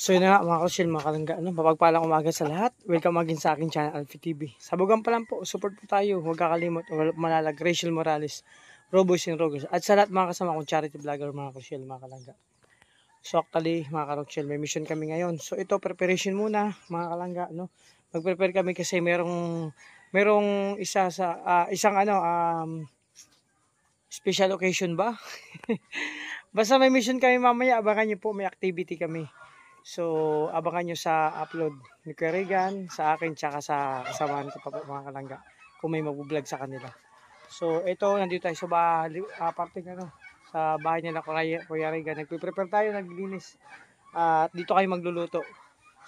So yun na nga mga karosyel, mga kalangga, mapagpalang umaga sa lahat. Welcome again sa aking channel, Alfie TV. Sabugan pa lang po, support po tayo. Huwag kakalimot, malalag, Rachel Morales, Robos and Rogos. At sa lahat mga kasama kong charity vlogger mga karosyel, mga kalangga. So actually mga karosyel, may mission kami ngayon. So ito, preparation muna mga kalangga. Mag-prepare kami kasi merong isang special occasion ba? Basta may mission kami mamaya, abangan nyo po, may activity kami. So, abangan nyo sa upload ni Kuya Regan, sa akin, tsaka sa kasamahan ko pa po mga kalangga, kung may mag-vlog sa kanila. So, ito, nandito tayo sa sa bahay nila Kuya Regan. Nagpe-prepare tayo, naglilinis. At dito kayo magluluto.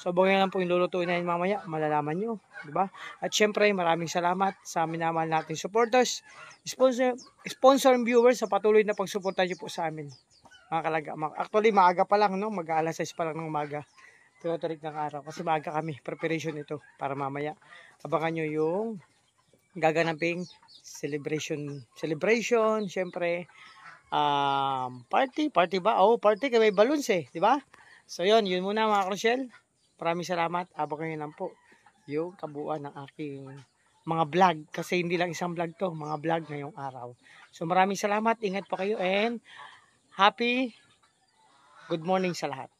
So, abangan lang po yung lulutuin na yun mamaya, malalaman nyo, diba? At syempre, maraming salamat sa minamahal nating supporters, sponsor and viewers sa patuloy na pagsuporta nyo po sa amin. Mga kalangga, actually maaga pa lang, mag-aalas 6 pa lang ng umaga, pero tarik ng araw kasi maaga kami, preparation ito para mamaya abangan nyo yung gaganaping celebration, syempre party ba? Oh, party kaya may balloons di ba? So yun muna mga Rochelle, maraming salamat. Abangan nyo lang po yung kabuuan ng aking mga vlog, kasi hindi lang isang vlog to, mga vlog ngayong araw. So maraming salamat, ingat po kayo, and happy good morning sa lahat.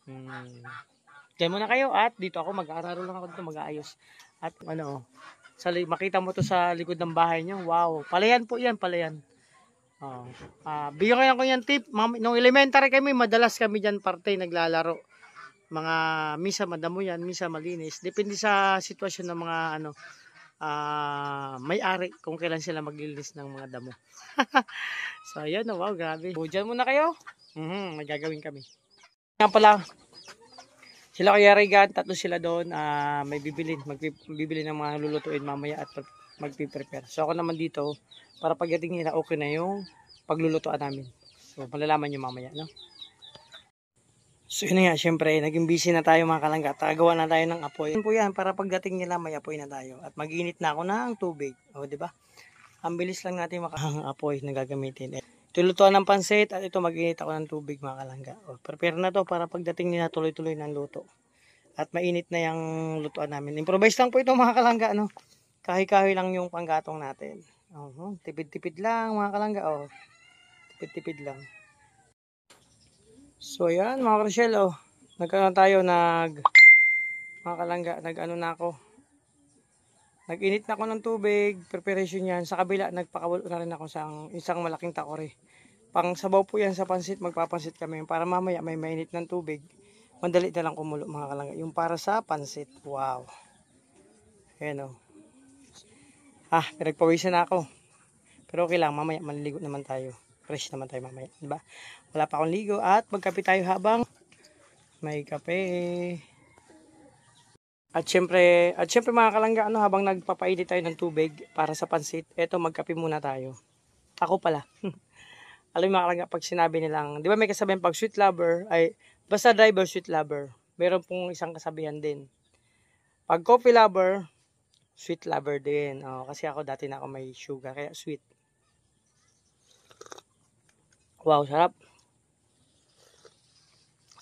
Diyan muna kayo at dito ako mag-aararo lang ako dito, mag-aayos. At makita mo to sa likod ng bahay nyo. Wow, palayan po yan, palayan. Bigyan ko yan tip. Nung elementary kami, madalas kami dyan parte naglalaro. Mga misa madamo yan, misa malinis. Depende sa sitwasyon ng mga may-ari kung kailan sila maglilinis ng mga damo. So ayan, wow, grabe. So, dyan muna kayo. May gagawin kami. Nga pala, sila Kuya Regan, tatlo sila doon. May magbibili ng mga lulutuin mamaya at magpiprepare. So ako naman dito, para pagdating nila okay na yung paglulutuan namin. So malalaman nyo mamaya, So yun nga, syempre, naging busy na tayo mga kalangga. Tagagawa na tayo ng apoy. Yun po yan, para pagdating nila may apoy na tayo. At mag-init na ako ng tubig. Diba? Ang bilis lang natin apoy na gagamitin. Tulutuan ng pansit at ito mag-init ako ng tubig mga kalangga. Prepare na to para pagdating nila tuloy-tuloy ng luto. At mainit na yung lutuan namin. Improvise lang po ito mga kalangga. Kahoy-kahoy lang yung panggatong natin. Tipid-tipid lang mga kalangga. Tipid-tipid lang. So ayan mga Rochelle, nagkaroon tayo mga kalangga, nag-init na ako ng tubig, preparation yan. Sa kabila, nagpakabulo na rin ako sa isang malaking takore. Pang sabaw po yan sa pansit, magpapansit kami. Para mamaya may mainit ng tubig, mandali na lang kumulo mga kalangga. Yung para sa pansit, wow. Ayan pinagpawisan na ako. Pero okay lang, mamaya maliligo naman tayo. Fresh naman tayo mamaya, diba? Wala pa akong ligo at magkape tayo habang may kape. At syempre mga kalangga, habang nagpapainit tayo ng tubig para sa pansit, eto magkape muna tayo. Ako pala. Alam mo mga kalangga, pag sinabi nilang, di ba may kasabihan pag sweet lover, ay basta driver sweet lover. Meron pong isang kasabihan din. Pag coffee lover, sweet lover din. Kasi ako dati na ako may sugar, kaya sweet. Wow, sarap.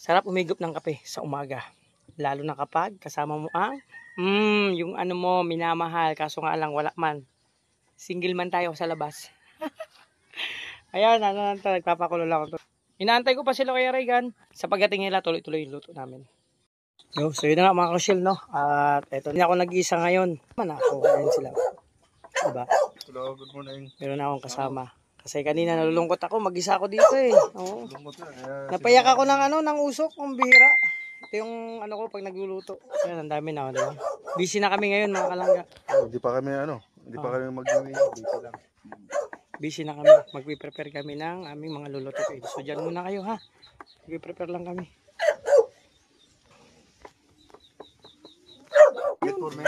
Sarap umigop ng kape sa umaga. Lalo na kapag kasama mo yung minamahal. Kaso nga lang, wala man. Single man tayo sa labas. Ayan, nagpapakulo lang ako. Inaantay ko pa sila Kuya Regan. Sa pagdating nila, tuloy-tuloy yung luto namin. So yun na nga mga Rochelle, At eto, hindi ako nag-iisa ngayon. Ayan sila. Diba? Hello, good morning. Meron na akong kasama. Kasi kanina nalulungkot ako, mag-isa ako dito Napayak ako ng usok, ang bihira. Ito yung ko pag nagluluto. Ayan, ang dami na, diba? Busy na kami ngayon mga kalangga. Hindi pa kami busy lang. Busy na kami, magpi-prepare kami ng aming mga lulutuin. So dyan muna kayo magpi-prepare lang kami. Wait for me.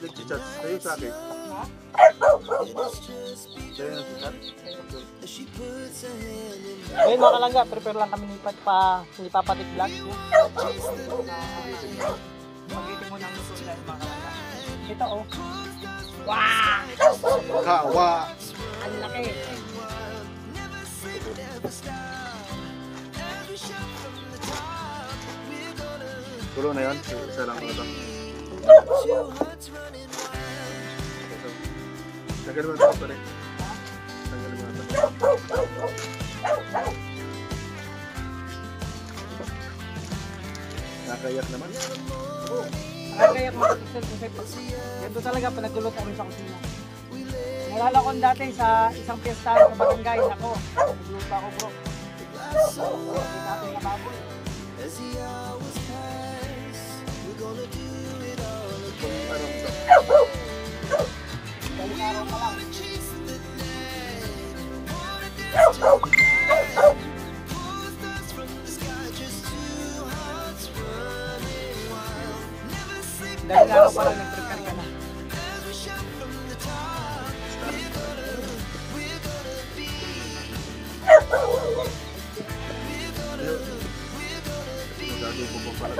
Nag-chat kayo sa akin. Sa'yo na sikat. Ayun mga kalangga, prepare lang kami ni Papatik Vlog. Magitin mo ng gusto nila mga kalangga. Ito oh. Wow! Kawa! Ang laki. Tulo na yun. Isa lang ito. Tagal mo ito pare. Tagal mo ito. Nakayak naman. Kaya mga kapitol kasi ganito talaga pa naglulot kami sa kusina. Nalala ko dati sa isang piyestahan sa barangay. Ako, nagluluto ako bro. Hindi natin nababoy. Parang ito. Galing araw pa lang. Galing araw pa lang nag-prepare ka na. Magagawa po pa pala.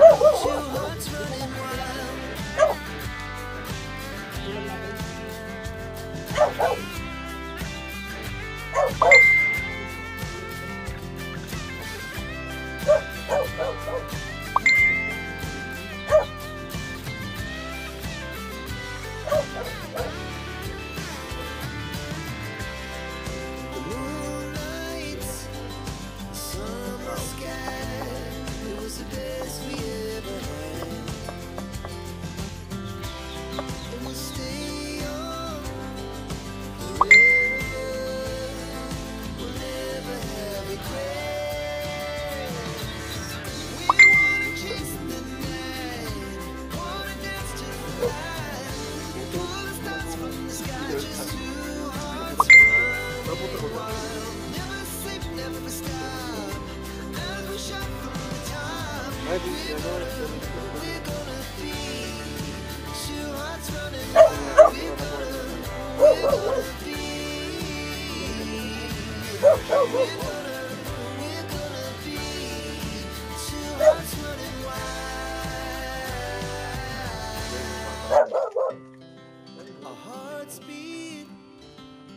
Our hearts beat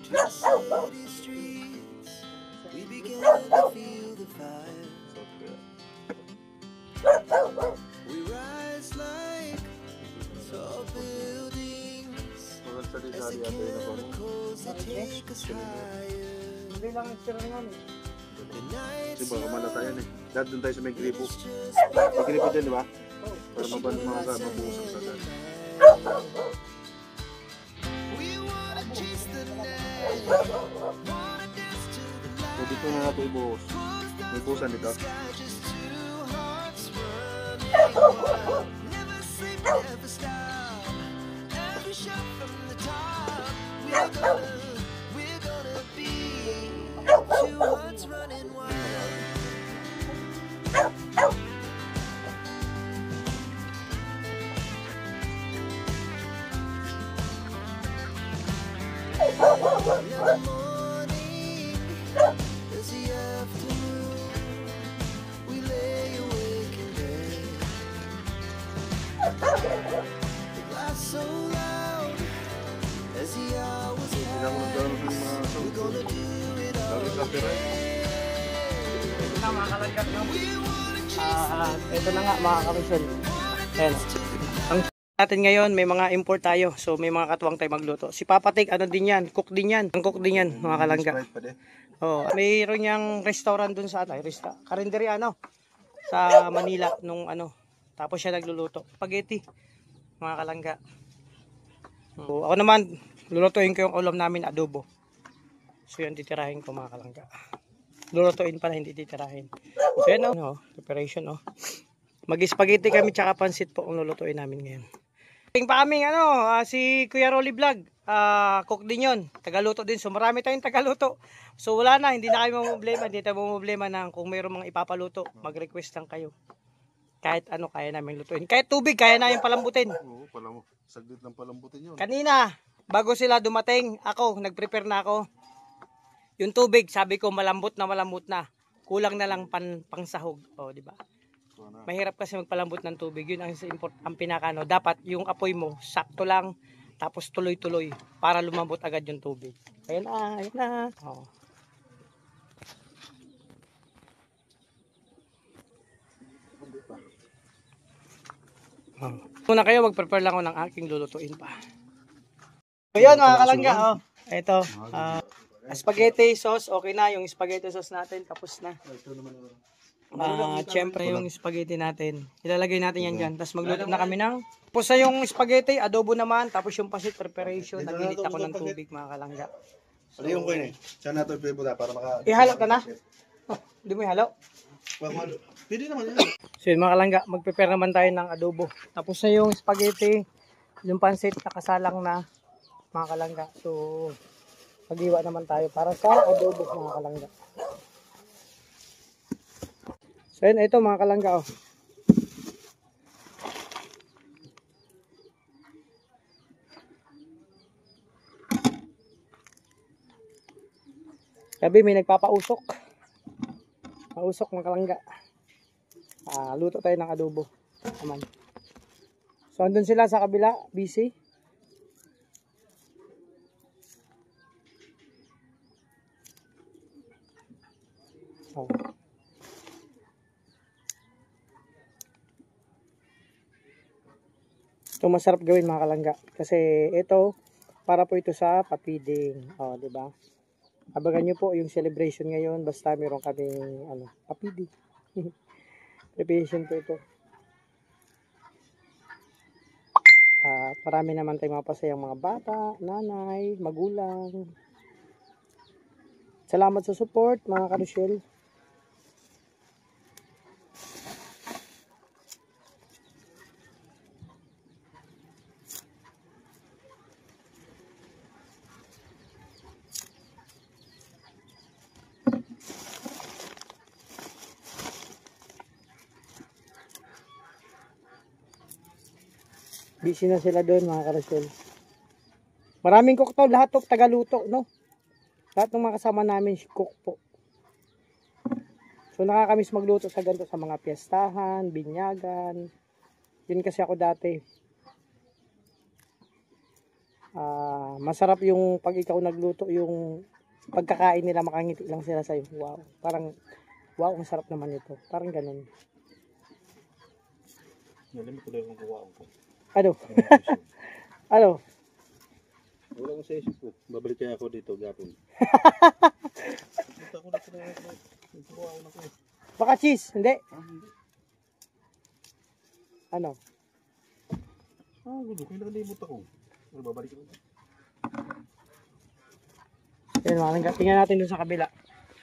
to the city streets. We began to feel the fire. We rise like tall buildings as the chemicals they take us higher. Hindi lang extra naman. The night Kasi baka malatayan eh. Dahil doon tayo sa may gripo. May gripo dyan, di ba? Para mabuhusan sa dahil. we wanna chase the night. Wanna dance to the light. So dito na natin ibuhos. May buhusan dito. Just two hearts running. Never sleep, never stop. Every shot from the top. We're gonna be two hearts running wild. In the morning, as the afternoon, we lay awake in bed. The glass so loud as the hours Hindi na ako nagkaroon ng mga sound. gonna do it all. Dami copyright. Ito na mga kalanggat no. Ito na nga mga kamisyon. Ayan. Ang natin ngayon may mga import tayo. So may mga katuwang tayo magluto. Si Papatik ano din yan, cook din yan. Ang cook din yan mga kalangga. Sprite pa din. Oh, mayroon niyang restaurant dun sa karinderya ano sa Manila nung ano. Tapos siya nagluluto. Spaghetti mga kalangga. So, ako naman lulutuin ko yung ulam namin adobo. So yun titirahin ko mga kalangga. Lulutuin pala hindi titirahin. So yan oh, preparation oh. Mag-spaghetti kami tsaka pansit po ang lulutuin namin ngayon. Pa kaming ano, si Kuya Rolly Vlog, cook din yun, tagaluto din. So marami tayong tagaluto. So wala na, hindi na kayo mamumblema, hindi tayo mamumblema na kung mayroong mga ipapaluto, mag-request lang kayo. Kahit ano, kaya namin lutuin. Kahit tubig, kaya namin palambutin. Oo, pala mo. Saglit lang palambutin yun. Kanina, bago sila dumating, ako, nag-prepare na ako. Yung tubig, sabi ko malambot na. Kulang na lang pangsahog. O, di ba? Mahirap kasi magpalambot ng tubig. Yun ang pinakano. Dapat yung apoy mo, sakto lang, tapos tuloy-tuloy para lumambot agad yung tubig. Ayan na. O. Muna kayo, mag-prepare lang ako ng aking lulutuin pa. So yan mga kalangga, oh. Ito, spaghetti sauce, okay na. Yung spaghetti sauce natin, tapos na. Siyempre yung spaghetti natin, ilalagay natin yan dyan. Tapos magluto na kami ng, tapos na yung spaghetti, adobo naman. Tapos yung pasit preparation, naginit ako ng tubig mga kalangga. Ano yung ko yun eh? Saan natin piputa para maka... Ihalo ka na? Oh, hindi mo ihalo? Pwede naman yan. So yun mga kalangga, mag-prepare naman tayo ng adobo. Tapos na yung spaghetti, yung pansit nakasalang na mga kalangga. So mag-iwa naman tayo para sa adobo mga kalangga. So yun, ito mga kalangga, oh. Gabi may nagpapausok. Pausok mga kalangga. Luto tayo ng adobo. Aman. So andun sila sa kabila, busy. Oh. Ito masarap gawin mga kalangga kasi ito para po ito sa papiding. Oh, di ba? Abangan niyo po yung celebration ngayon basta meron kaming papiding. Preparation po ito. Marami naman tayong mapasayang mga bata, nanay, magulang. Salamat sa support mga karusyel. Busy na sila doon mga karusyel. Maraming cook to, lahat to tagaluto, no? Lahat ng mga kasama namin cook po. So nakakamiss magluto sa ganito sa mga piyestahan, binyagan. Yun kasi ako dati. Masarap yung pag ikaw nagluto, yung pagkakain nila makangiti lang sila sa'yo. Wow, parang wow, ang sarap naman ito. Parang ganun. Nalimit ko lang yung kuwaon ko. Ano? Ano? Wala ko sa isip ko. Babalik kaya ako dito gapon. Baka cheese, hindi? Ano? Gusto ko. Nakalibot ako. Babalik ako. Yan mga kalangga, tingnan natin dun sa kabila.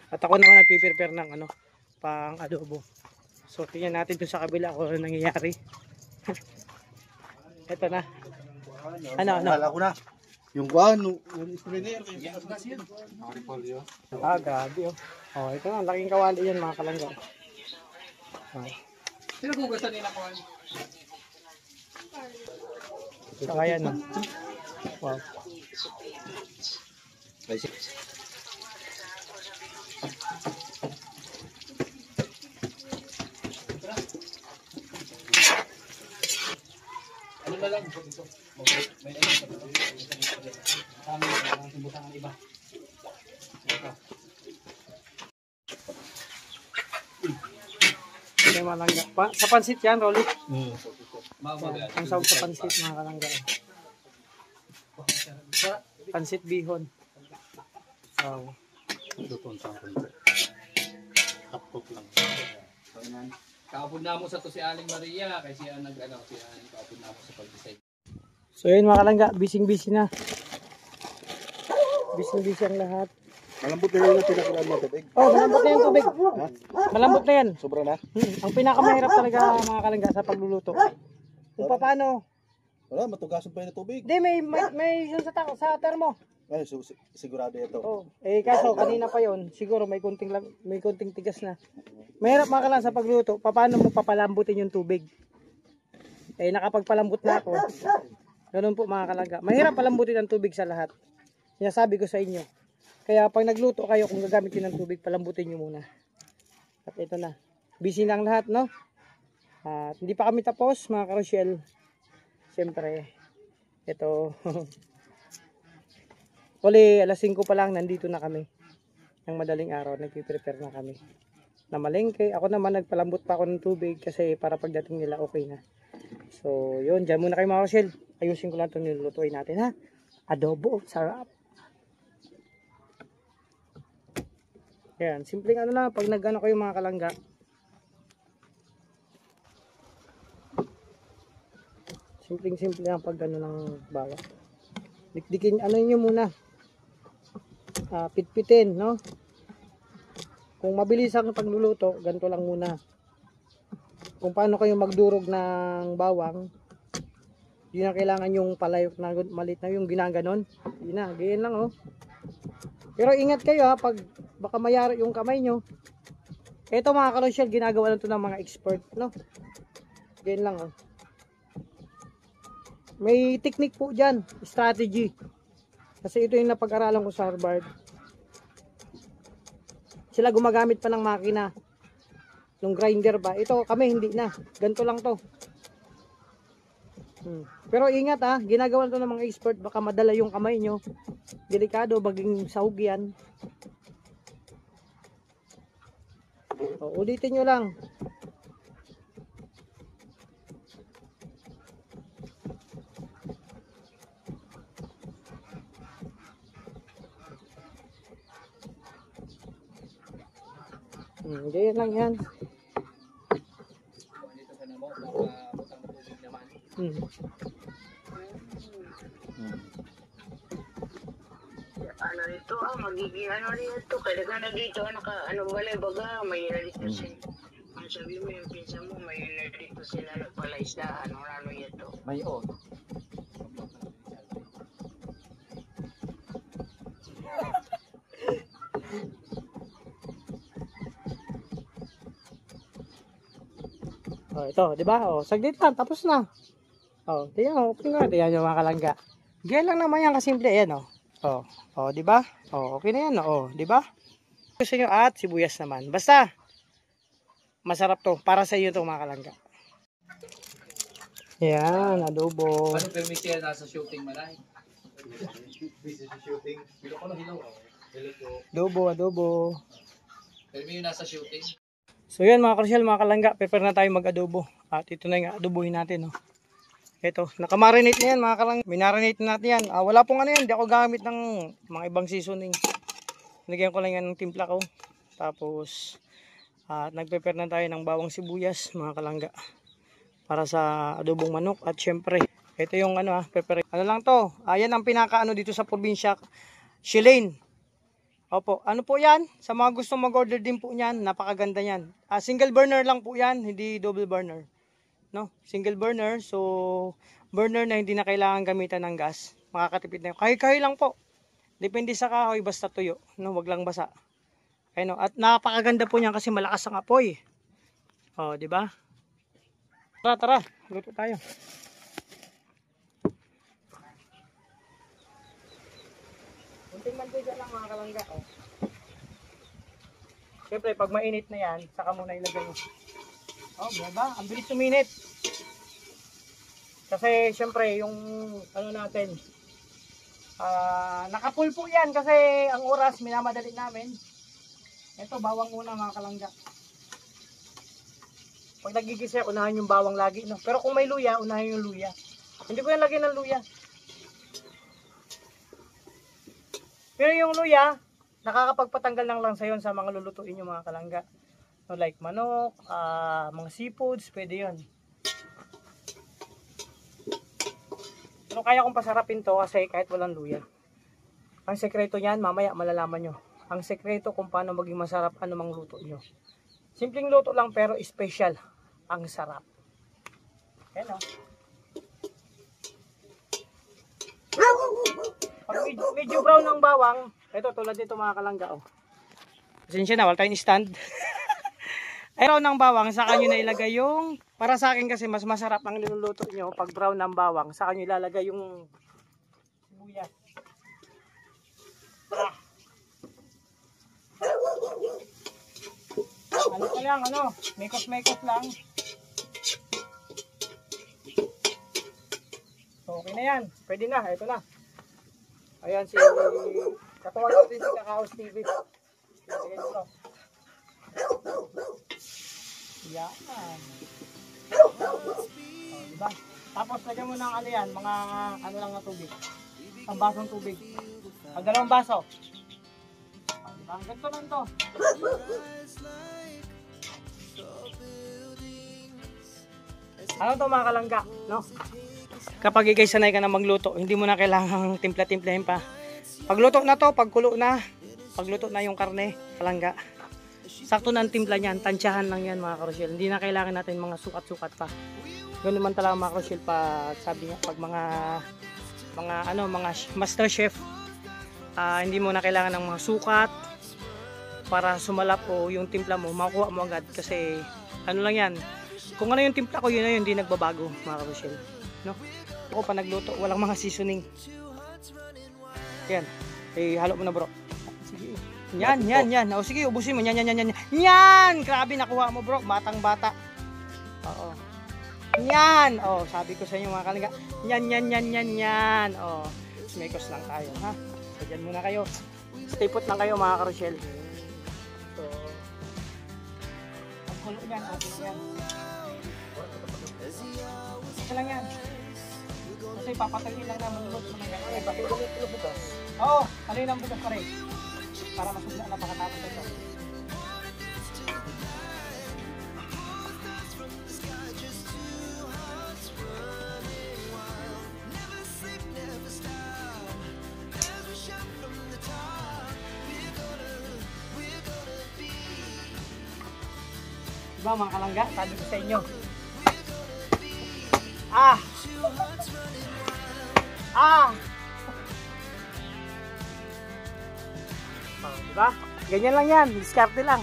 At ako naman nagpiprepare ng pang adobo. So tingnan natin dun sa kabila kung ano nangyayari. Ito na. Ano? Wala ko na. Yung kuwan, yung sprayer. Gabi oh. Oh, ito na, laking kawali yan mga kalangga. Sino gugustuhan nila ko? So ayan na. Wow. Ano na lang ito? May ano sa kami ang sibutan ng iba. Ito mga kalangga. Sa pansit yan, Rolly. Mamaga. Ang sawag sa pansit mga kalangga. Pansit bihon. Wow. Kapok lang. Kaapod na mo sa to si Aling Maria kasi siya si Aling kaapod na mo sa pag-decide. So yun mga kalangga, busy na. Busy ang lahat. Malambot na yun yung pinakalaan mo tubig. Oh, malambot na yung tubig. Malambot na yan. Sobra na? Ang pinakamahirap talaga mga kalangga sa pagluluto. Kung paano. Wala, matugasan pa yun na tubig. Hindi, may yun sa termo. Ay, sigurado ito. Oh, kaso kanina pa yon, siguro may konting tigas na. Mahirap mga kalangga sa pagluto. Paano mo papalambutin yung tubig? Nakapagpalambot na ako. Ganun po mga kalangga. Mahirap palambutin ang tubig sa lahat. Sinasabi ko sa inyo. Kaya pag nagluto kayo, kung gagamit kayo ng tubig, palambutin nyo muna. At ito na. Busy na ang lahat, no? At hindi pa kami tapos mga karosyel. Siyempre, ito. Uli, alas 5 pa lang, nandito na kami. Ng madaling araw, nagpiprepare na kami. Na malengke. Ako naman, nagpalambot pa ako ng tubig kasi para pagdating nila, okay na. So, yun. Diyan muna kayo mga karosyel. Ayusin ko lang itong nilulutuin natin, ha? Adobo. Sarap. Yan. Simpleng ano lang. Pag nag-ano kayo mga kalangga. Simpleng-simple lang pag ano ng bawang. Dikdikin, ano nyo muna. Pitpitin, no? Kung mabilis ang pagluluto, ganito lang muna. Kung paano kayo magdurog ng bawang, yun na kailangan yung palayok na malit na yung ginaganon. Yun na, ganyan lang, oh. Pero ingat kayo, ha, pag baka mayari yung kamay nyo. Ito mga karosyal, ginagawa lang ito ng mga expert, no? Ganyan lang, oh. May technique po dyan, strategy. Kasi ito yung napag-aralan ko sa Harvard. Sila gumagamit pa ng makina. Nung grinder ba. Ito kami hindi na. Ganito lang to. Pero ingat ha. Ginagawa to ng mga expert. Baka madala yung kamay nyo. Delikado. Baging sahog yan. Ulitin nyo lang. Ganyan lang yan. Dito sa namo, butang tubig naman. Ano nito, magiging ano nito, kailangan na dito, ano balay baga, may dito sila. Ang sabi mo yung pinsan mo, may dito sila nagpalaisdaan, ano ito. May on. Oh, ito, di ba? Oh, saglit lang, tapos na. Oh, tiyan, okay na. Tiyan yung mga kalangga. Ganyan lang naman yan, kasimple. Ayan, oh. Oh, di ba? Oh, okay na yan, oh, di ba? Gusto nyo at sibuyas naman. Basta, masarap to. Para sa iyo to mga kalangga. Yan, adobo. Ano permis yan nasa shooting malay? Busy sa shooting. Bilo ko na hilaw. Hello po. Adobo. Permis yun nasa shooting. So yan mga karosyal, mga kalangga, prepare na tayo mag-adobo. At ito na yung adobohin natin. Oh. Ito, nakamarinate na yan mga kalangga. Minarinate na natin yan. Wala pong ano yan, hindi ako gamit ng mga ibang seasoning. Nagyan ko lang yan ng timpla ko. Tapos, nag-prepare na tayo ng bawang sibuyas mga kalangga. Para sa adobong manok. At syempre, ito yung ano prepare. Ano lang to, yan ang pinaka dito sa probinsya, Shilane. Opo, ano po yan? Sa mga gustong mag-order din po niyan, napakaganda niyan. Single burner lang po yan, hindi double burner. No? Single burner, so burner na hindi na kailangan gamitan ng gas. Makakatipid na yun. Kahoy-kahoy lang po. Depende sa kahoy, basta tuyo. No? Wag lang basa. Ayun, at napakaganda po niyan kasi malakas ang apoy. Oh, di ba? Tara, luto tayo. Kunting mantika lang mga kalangga. Oh. Siyempre, pag mainit na yan, saka muna ilagay mo. Oh, diba? Ang bilis suminit. Kasi, siyempre, yung ano natin, nakapul po yan kasi ang oras, minamadali namin. Ito, bawang muna mga kalangga. Pag nagigisa, unahan yung bawang lagi. No? Pero kung may luya, unahin yung luya. Hindi ko yan lagyan ng luya. Pero yung luya, nakakapagpatanggal ng lang sayon sa mga lulutuin yung mga kalangga. So like manok, mga seafoods, pwede yun. Pero kaya kong pasarapin to kasi kahit walang luya. Ang sekreto niyan, mamaya malalaman nyo. Ang sekreto kung paano maging masarap anumang luto nyo. Simpleng luto lang pero special. Ang sarap. Ayan o. Pag medyo brown ng bawang, ito tulad dito mga kalangga. Oh. Pasensya na, wala tayong stand. Brown ng bawang, saka nyo na ilagay yung, para sa akin kasi mas masarap ang niluluto nyo pag brown ng bawang, saka nyo ilalagay yung sibuyas. Ano ka lang, mekos-mekos lang. So, okay na yan. Pwede na, ito na. Ayan si, katuwag natin si Kakaos TV. Sige dito. Yan. O, diba? Tapos lagyan mo ng ano yan, mga ano lang na tubig. Ang basong tubig. Ang 2 baso. O, diba? Ganito lang to. Ano to mga kalangga, no? Kapag ikay sanay ka na magluto, hindi mo na kailangang timpla-timplahin pa. Pagluto na to, pagkulo na, pagluto na yung karne, kalangga. Sakto na ang timpla niyan, tansyahan lang yan mga karosyel. Hindi na kailangan natin mga sukat-sukat pa. Ganun man talaga mga karosyel pa, sabi niya, pag mga master chef, hindi mo na kailangan ng mga sukat para sumalap o yung timpla mo, makuha mo agad kasi ano lang yan. Kung ano yung timpla ko, yun na yun, hindi nagbabago mga karosyel. No? Ako pa nagluto, walang mga seasoning. Yan. Halo mo na bro. Sige. Yan. O sige, ubusin mo. Yan! Grabe, nakuha mo bro. Batang bata. Oo. Yan! O, sabi ko sa inyo mga kalingga. Yan. O, mekos lang tayo, ha? So, dyan muna kayo. Stay put lang kayo mga karosyel. So, ang kulo yan. Okay yan. Ito lang yan. Kasi papatayin lang naman ulit mo ng gano'n. Ay, bakit ulit yung butas? Oo, alin ang butas pa rin. Para masugla na pakatapos ito. Diba mga kalangga, sabi ko sa inyo. Oh, diba? Ganyan lang yan, diskarte lang.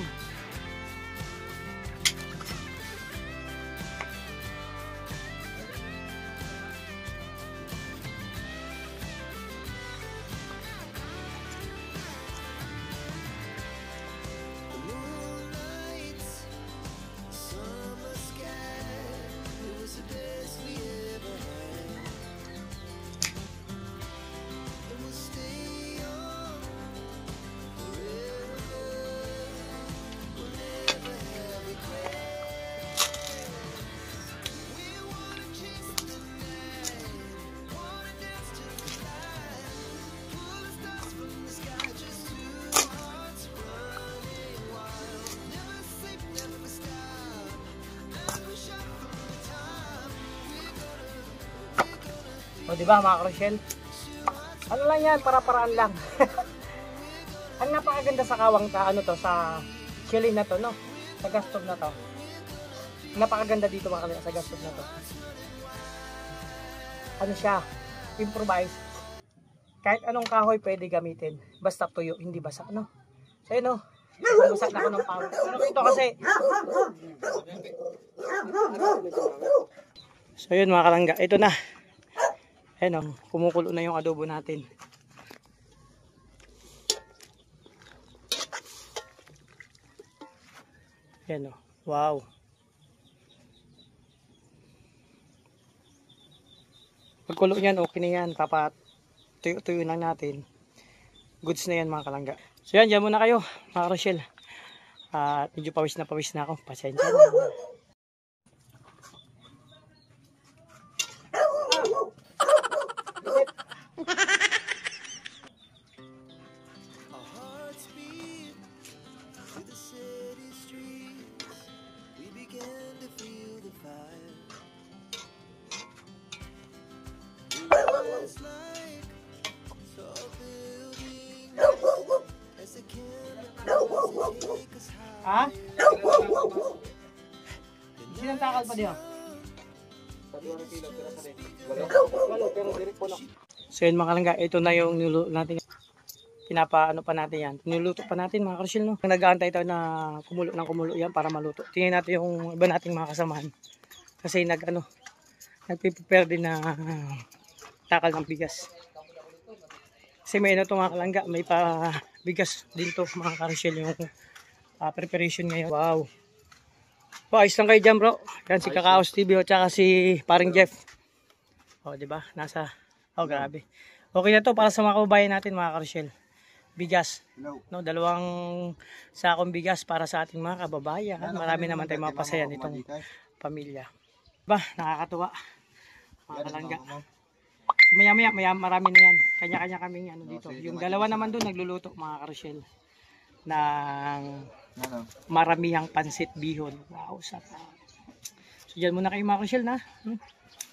O diba mga karosyel? Ano lang yan, para-paraan lang. Ang napakaganda sa kawang sa chili na to, no? Sa gas stove na to. Napakaganda dito mga karosyel sa gas stove na to. Ano siya? Improvise. Kahit anong kahoy pwede gamitin. Basta tuyo, hindi basa, no? So yun, no? Basa na ako ng pawis. Pero ito kasi... So yun mga kalangga, ito na. Ayan o, kumukulo na yung adobo natin. Ayan o, wow. Pagkulo niyan, okay na yan. Tuyo-tuyo lang natin. Goods na yan mga kalangga. So yan, dyan muna kayo mga Rochelle. Medyo pawis na ako. Pasensya na. Ha? Sinantakal pa diyan. So yun mga kalangga, ito na yung niluto natin. Pinapaano pa natin yan. Niluluto pa natin mga karusyel, no? Nag-aantay tayo na kumulo ng kumulo yan para maluto. Tingnan natin yung iba nating mga kasamahan. Kasi nagpiprepare din na takal ng bigas. Kasi may ito mga kalangga, may pa bigas din to mga karusyel yung preparation ngayon. Wow. Wow, ayos lang kayo dyan bro. Yan si Kakaos TV o tsaka si paring Jeff. O, diba? Grabe. Okay na to para sa mga kababayan natin mga karusyel. Bigas. No, 2 sakong bigas para sa ating mga kababayan. Marami naman tayong mapasaya nitong pamilya. Diba? Nakakatuwa. Mga kalangga. Maya marami na yan. Kanya-kanya kaming dito. Yung dalawa naman doon nagluluto mga karusyel. Ng maramihang pansit bihon. Wow, sarap. So dyan muna kayo mga karusyel na.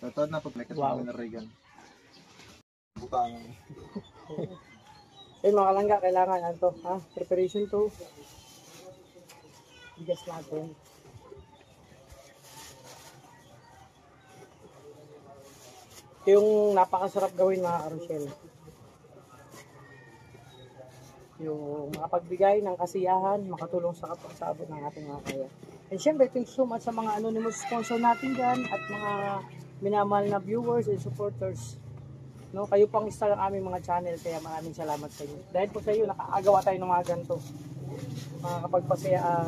Tatawad na paglekas Wow. na Regan. Butang. Ayun mga kalangga, kailangan preparation to. Bigas natin. Ito yung napakasarap gawin mga karusyel. Yung makapagbigay ng kasiyahan, makatulong sa kapag-sabot ng ating mga kaya. And syempre, thank you so much sa mga anonymous sponsor natin dyan at mga minamahal na viewers and supporters. No, kayo pang isa ng aming mga channel, kaya maraming salamat sa inyo. Dahil po sa iyo, nakaagawa tayo ng mga ganito. Kapagpasaya,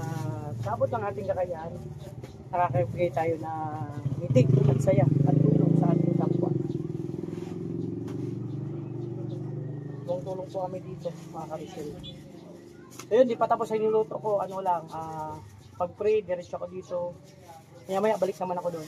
sabot ng ating kakayahan, nakakabigay tayo na mitig at saya at tulong sa ating kapwa. Tulong po kami dito, mga karusyel. So yun, di pa tapos sa niluto ko, pag-pray, diretso ako dito. Maya balik naman ako doon.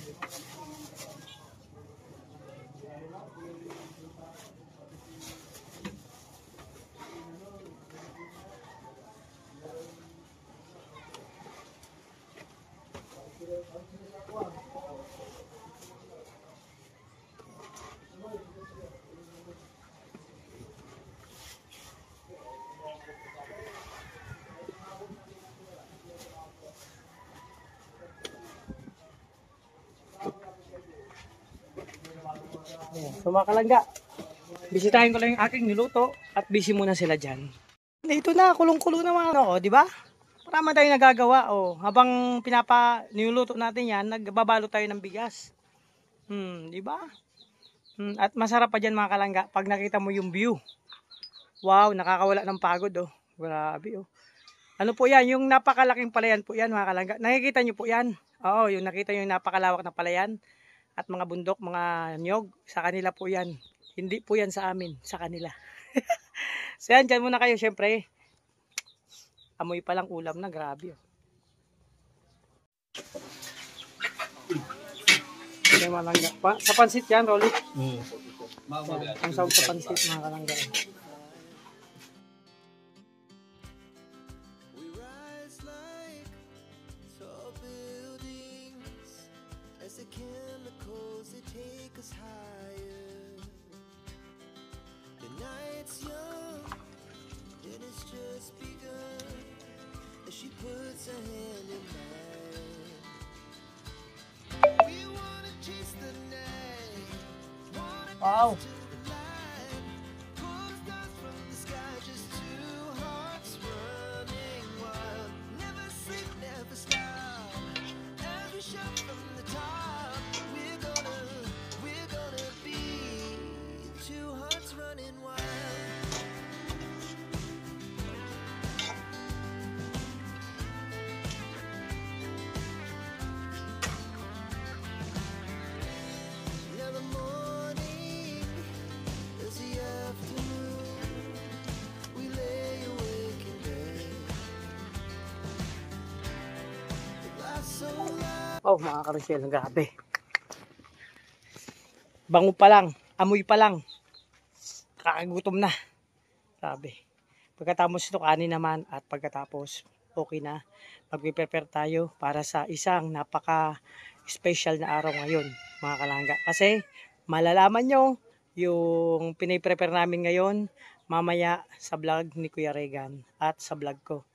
So mga kalangga, bisitahin ko lang yung aking niluto at busy muna sila dyan. Ito na, kulong-kulo na mga di ba? Marami tayong nagagawa. Habang niluluto natin yan, nagbabalo tayo ng bigas. Di ba? At masarap pa dyan mga kalangga pag nakita mo yung view. Wow, nakakawala ng pagod Grabe Ano po yan? Yung napakalaking palayan po yan mga kalangga. Nakikita nyo po yan? Oo, yung nakita nyo yung napakalawak na palayan. At mga bundok, mga nyog, sa kanila po yan. Hindi po yan sa amin, sa kanila. So yan, dyan muna kayo syempre. Amoy pa lang ulam na, grabe Sa pansit yan, Rolly. Ang sawag sa pansit, mga kalangga. We rise like tall buildings as the chemicals they take us higher. The night's young and it's just begun as she puts her hand in mine. We wanna chase the night, wanna Wow. dance to the light, pull the stars from the sky, just two hearts running wild. Never sleep, never stop. Every shot from the top. We're gonna be two hearts running wild. Now the morning is the afternoon. We lay awake in bed. The glass so loud. Mga karusyel, grabe. Bango pa lang, amoy pa lang. Kakagutom na. Grabe. Pagkatapos ito, kanin naman. At pagkatapos, okay na. Magpiprepare tayo para sa isang napaka-special na araw ngayon, mga kalangga. Kasi, malalaman nyo yung piniprepare namin ngayon mamaya sa vlog ni Kuya Regan at sa vlog ko.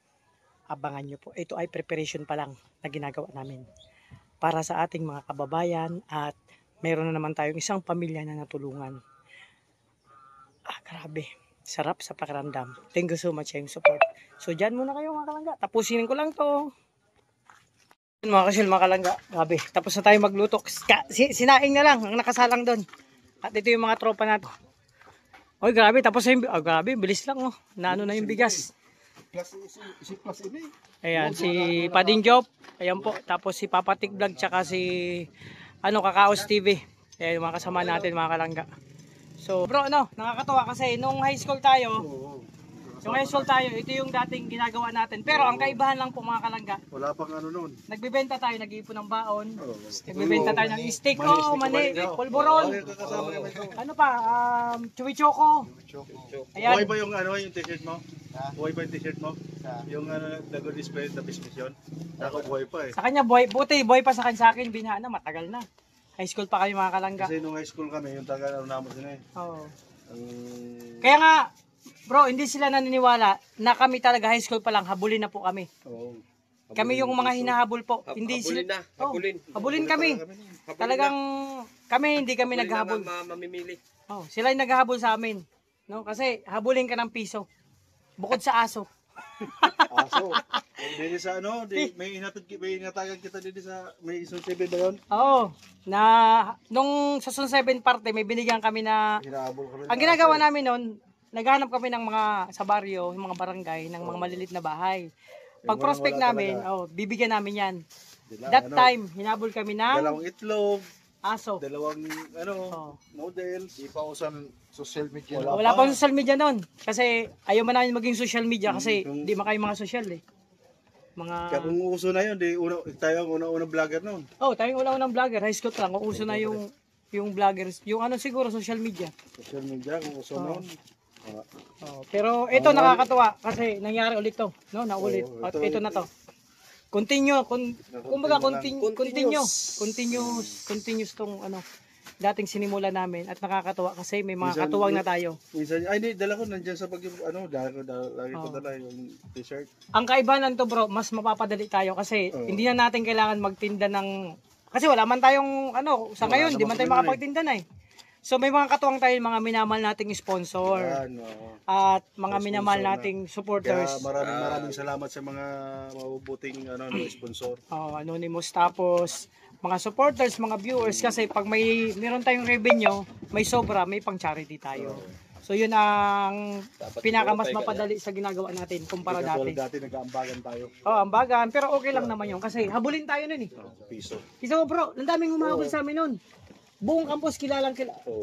Abangan nyo po. Ito ay preparation pa lang na ginagawa namin para sa ating mga kababayan at meron na naman tayong isang pamilya na natulungan. Grabe. Sarap sa pakiramdam. Thank you so much sa yung support. So dyan muna kayo mga kalangga. Tapusin ko lang to. Mga kasyal, mga kalangga. Grabe. Tapos na tayo magluto. Sinaing na lang ang nakasalang doon. At ito yung mga tropa natin. Oy, grabe. Tapos na yung... Oh, grabe. Bilis lang, oh. Naano na yung bigas. Plus ini. Ayan, si Pading Job. Ayan po. Tapos si Papatik Vlog. Tsaka si... Kakaos TV. Ayan, yung mga kasama natin, mga kalangga. So, bro, nakakatawa kasi nung high school tayo, ito yung dating ginagawa natin. Pero ang kaibahan lang po mga kalangga, Wala pang ano noon. nagbebenta tayo, nag-iipon ng baon, Oo. nagbebenta tayo ng steak, mani, polvorol, ano pa, chewy choco. Ayan. Buhay ba yung ano yung t-shirt mo? Buhay ba yung t-shirt mo? Yung ano, Dago Display na business yun? Ako buhay pa eh. Sa kanya, buti, boy pa sa akin, binaan na, matagal na. High school pa kayo mga kalangga. Kasi nung high school kami, yung taga ano naman sila eh. Oo. Ang... Kaya nga, bro, hindi sila naniniwala na kami talaga high school pa lang, habulin na po kami. Oo. Kami yung mga hinahabol po. Hindi sila. Habulin kami. Talagang hindi kami naghahabol. Mamimili. Oh, sila yung naghahabol sa amin. No, kasi habulin ka ng piso. Bukod sa aso. Aso. Dito sa ano, may inatagan kita dito sa may isang 7 ba yun? Oo. Na nung sa Sun 7 parte may binigyan kami na Hinahabol kami. ang ginagawa namin noon, naghanap kami ng mga sa baryo, ng mga barangay, ng mga malilit na bahay. Pag prospect namin, bibigyan namin 'yan. That time, hinabol kami ng Dalawang itlog, aso. dalawang models. Di pa usan social media. Wala pa social media noon. Kasi ayaw man namin maging social media kasi di man kayo mga social eh. Kaya Mga kung uso na yun, tayo ang unang vlogger noon. tayo unang vlogger, high school pa lang, kung uso na yung vloggers, yung ano siguro social media. Social media, kung uso noon. Pero ito nakakatuwa kasi nangyari ulit to, no? Naulit. At ito na to. Kumbaga continuous tong ano dating sinimula namin at nakakatuwa kasi may mga Minsan, katuwang na tayo. Minsan, hindi, dala ko nandiyan sa lagi ko dala yung t-shirt. Ang kaibahan to bro, mas mapapadali tayo kasi hindi na natin kailangan magtinda ng kasi wala man tayong sa ngayon, di man tayo makapagtinda na eh. So may mga katuwang tayo, mga minamahal nating sponsor at mga minamahal nating supporters. Kaya maraming salamat sa mga mabubuting sponsor. Anonymous, tapos mga supporters, mga viewers kasi pag meron tayong revenue, may sobra, may pang charity tayo. So yun ang pinakamas mapadali sa ginagawa natin kumpara dati. Dati nag-aambagan tayo. Ambagan, pero okay lang naman yun kasi habulin tayo nun eh. Piso. Isa mo bro, ang daming humahabol sa amin nun. Buong campus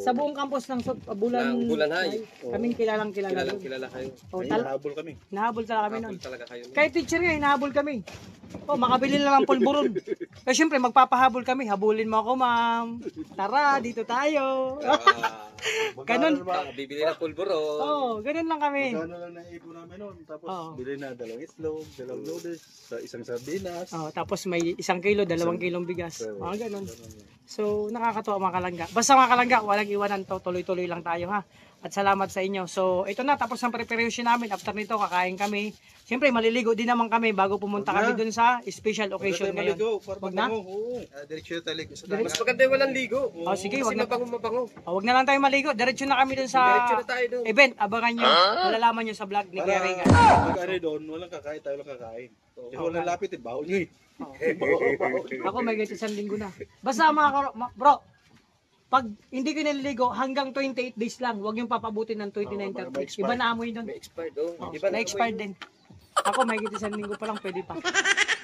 sa buong campus ng Bulan High. Kaming kilalang kilala. Kilala kayo. Nahabol kami. Nahabol talaga kami nun. Talaga kayo. Kahit teacher nga, hinahabol kami. Makabili na lang pulburon. Kasi syempre, magpapahabol kami. Habulin mo ako, ma'am. Tara, dito tayo. Ganun. Bibili ng pulburo. Ganun lang kami. Magkano lang naipon namin noon. Tapos bili na dalawang itlog, dalawang noodles, isang sardinas. Tapos may 1 kilo, 2 kilong bigas. Mga ganun. So, nakakatuwa mga kalangga. Basta mga kalangga, walang iwanan to. Tuloy-tuloy lang tayo ha. At salamat sa inyo. So, ito na. Tapos ang preparation namin. After nito, kakain kami. Siyempre, maliligo din naman kami bago pumunta kami dun sa special occasion ngayon. Wag na? Diretso na talig. Mas maganda yung walang ligo. Sige, wag na. Mabango. Wag na lang tayo maligo. Diretso na kami dun sa Diretso na tayo dun. event. Abangan nyo. Malalaman nyo sa vlog ni Gary. Pag doon, walang kakain, tayo lang kakain. Kasi walang lapit eh, baon nyo eh. Ako may ganito 1 linggo na. Basta bro, pag hindi ko naliligo, hanggang 28 days lang. Huwag yung papabutin ng 29, 30. Iba na amoy doon. May expired Na-expired din. Ako may ganito 1 linggo pa lang, pwede pa.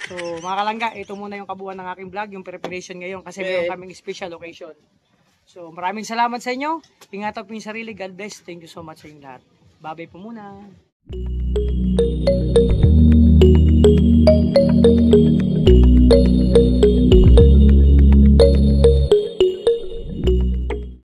So mga kalangga, ito muna yung kabuuan ng aking vlog, yung preparation ngayon kasi meron kaming special occasion. So maraming salamat sa inyo. Ingatan po yung sarili. God bless. Thank you so much sa inyong lahat. Babay po muna.